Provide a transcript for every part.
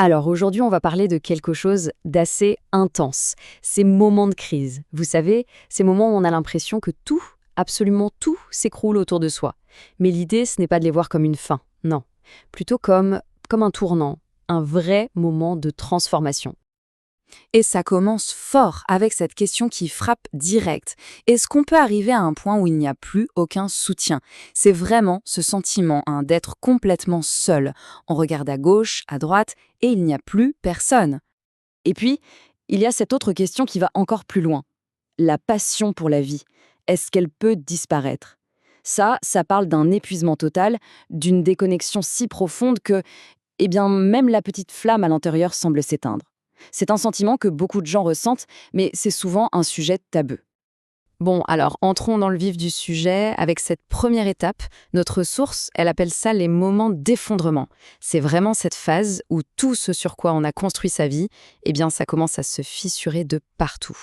Alors aujourd'hui, on va parler de quelque chose d'assez intense. Ces moments de crise. Vous savez, ces moments où on a l'impression que tout, absolument tout, s'écroule autour de soi. Mais l'idée, ce n'est pas de les voir comme une fin, non. Plutôt comme un tournant, un vrai moment de transformation. Et ça commence fort avec cette question qui frappe direct. Est-ce qu'on peut arriver à un point où il n'y a plus aucun soutien? C'est vraiment ce sentiment d'être complètement seul. On regarde à gauche, à droite, et il n'y a plus personne. Et puis, il y a cette autre question qui va encore plus loin. La passion pour la vie. Est-ce qu'elle peut disparaître? Ça parle d'un épuisement total, d'une déconnexion si profonde que, même la petite flamme à l'intérieur semble s'éteindre. C'est un sentiment que beaucoup de gens ressentent, mais c'est souvent un sujet tabou. Bon, alors entrons dans le vif du sujet avec cette première étape. Notre source, elle appelle ça les moments d'effondrement. C'est vraiment cette phase où tout ce sur quoi on a construit sa vie, ça commence à se fissurer de partout.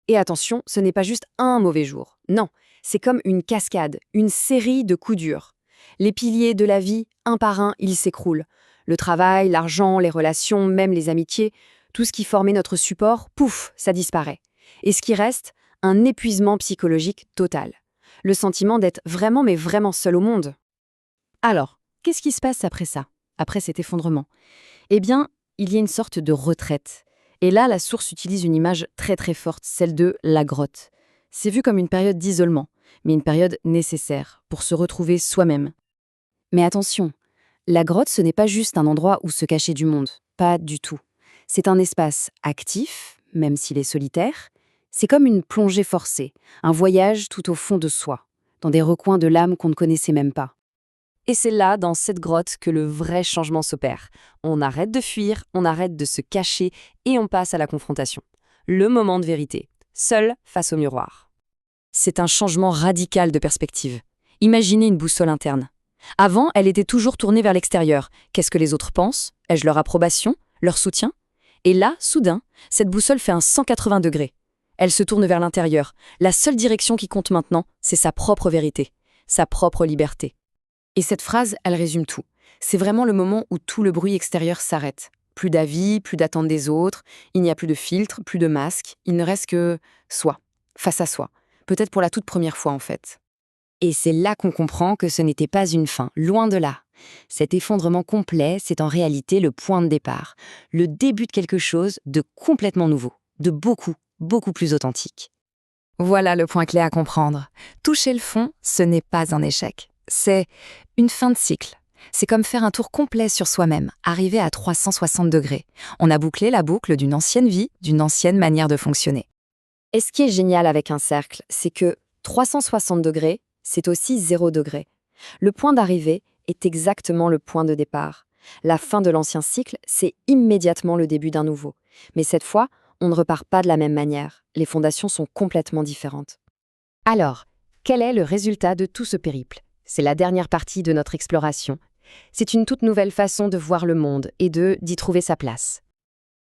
Et attention, ce n'est pas juste un mauvais jour. Non, c'est comme une cascade, une série de coups durs. Les piliers de la vie, un par un, ils s'écroulent. Le travail, l'argent, les relations, même les amitiés, tout ce qui formait notre support, pouf, ça disparaît. Et ce qui reste, un épuisement psychologique total. Le sentiment d'être vraiment, mais vraiment seul au monde. Alors, qu'est-ce qui se passe après ça, après cet effondrement? Il y a une sorte de retraite. Et là, la source utilise une image très très forte, celle de la grotte. C'est vu comme une période d'isolement, mais une période nécessaire pour se retrouver soi-même. Mais attention, la grotte, ce n'est pas juste un endroit où se cacher du monde, pas du tout. C'est un espace actif, même s'il est solitaire. C'est comme une plongée forcée, un voyage tout au fond de soi, dans des recoins de l'âme qu'on ne connaissait même pas. Et c'est là, dans cette grotte, que le vrai changement s'opère. On arrête de fuir, on arrête de se cacher et on passe à la confrontation. Le moment de vérité, seul face au miroir. C'est un changement radical de perspective. Imaginez une boussole interne. Avant, elle était toujours tournée vers l'extérieur. Qu'est-ce que les autres pensent? Ai-je leur approbation? Leur soutien? Et là, soudain, cette boussole fait un 180 degrés. Elle se tourne vers l'intérieur. La seule direction qui compte maintenant, c'est sa propre vérité, sa propre liberté. Et cette phrase, elle résume tout. C'est vraiment le moment où tout le bruit extérieur s'arrête. Plus d'avis, plus d'attente des autres, il n'y a plus de filtre, plus de masque, il ne reste que soi, face à soi. Peut-être pour la toute première fois en fait. Et c'est là qu'on comprend que ce n'était pas une fin, loin de là. Cet effondrement complet, c'est en réalité le point de départ, le début de quelque chose de complètement nouveau, de beaucoup, beaucoup plus authentique. Voilà le point clé à comprendre. Toucher le fond, ce n'est pas un échec. C'est une fin de cycle. C'est comme faire un tour complet sur soi-même, arriver à 360 degrés. On a bouclé la boucle d'une ancienne vie, d'une ancienne manière de fonctionner. Et ce qui est génial avec un cercle, c'est que 360 degrés, c'est aussi 0 degré. Le point d'arrivée est exactement le point de départ. La fin de l'ancien cycle, c'est immédiatement le début d'un nouveau. Mais cette fois, on ne repart pas de la même manière. Les fondations sont complètement différentes. Alors, quel est le résultat de tout ce périple? C'est la dernière partie de notre exploration. C'est une toute nouvelle façon de voir le monde et d'y trouver sa place.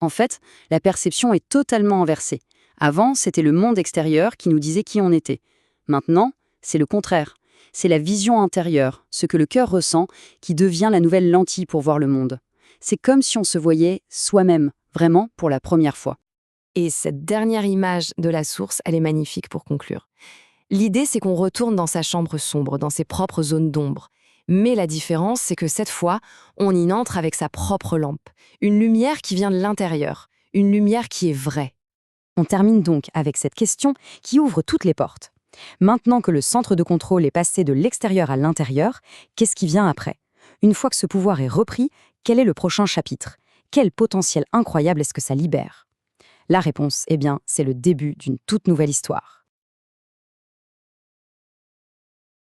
En fait, la perception est totalement inversée. Avant, c'était le monde extérieur qui nous disait qui on était. Maintenant, c'est le contraire. C'est la vision intérieure, ce que le cœur ressent, qui devient la nouvelle lentille pour voir le monde. C'est comme si on se voyait soi-même, vraiment pour la première fois. Et cette dernière image de la source, elle est magnifique pour conclure. L'idée, c'est qu'on retourne dans sa chambre sombre, dans ses propres zones d'ombre. Mais la différence, c'est que cette fois, on y entre avec sa propre lampe. Une lumière qui vient de l'intérieur, une lumière qui est vraie. On termine donc avec cette question qui ouvre toutes les portes. Maintenant que le centre de contrôle est passé de l'extérieur à l'intérieur, qu'est-ce qui vient après? Une fois que ce pouvoir est repris, quel est le prochain chapitre? Quel potentiel incroyable est-ce que ça libère? La réponse, c'est le début d'une toute nouvelle histoire.